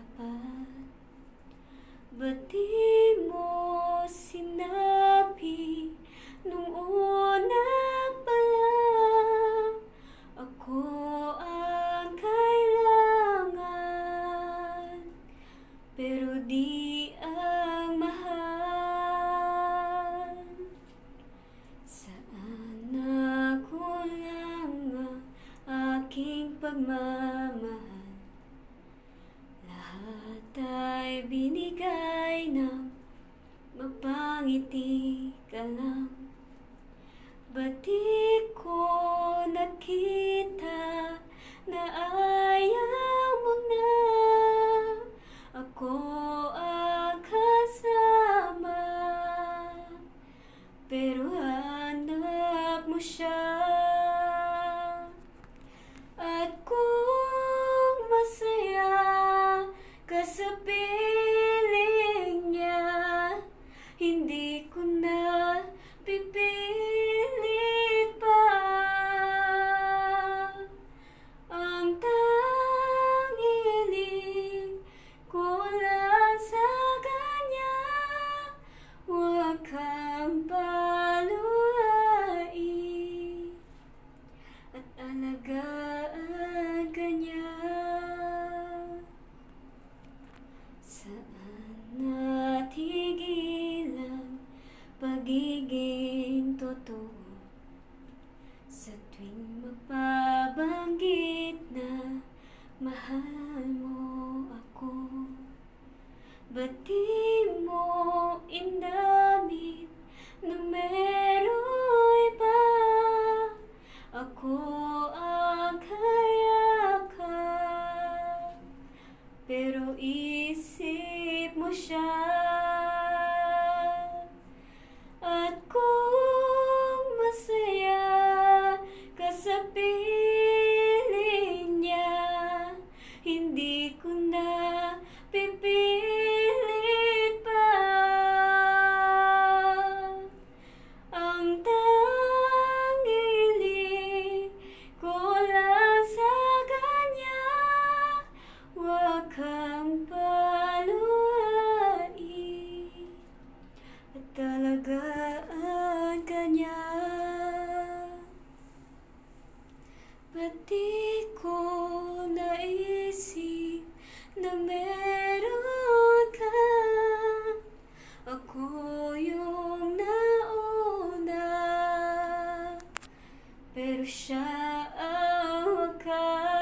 dapat? Ba't di mo sinabi nung una pa lang ako ang kailangan, pero di ang mahal? Saan nakulang ang aking pagmamahal? Lahat ay binigay ng mapangiti ka lang. Ba't di ko nakita na ayaw mo na ako ang kasama, pero hanap mo siya? At kung masaya ka sa piling niya, hindi ko na pipilit pa. Ang tanging hiling ko lang sa kanya, huwag kang paluhain at alagaan ka niya. Saan natigilan pagiging totoo? Sa tuwing mapabanggit na mahal mo ako, ba't di mo inamin na meron iba? Ako ang kayakap, pero isip mo siya. At kung masaya ka sa piling niya, hindi ko na pipilit pa. Ang tanging hiling ko lang sa kanya, huwag kang paluhain at alagaan ka niya. Ba't di ko naisip na meron ka? Ako yung nauna, pero siya ang wakas.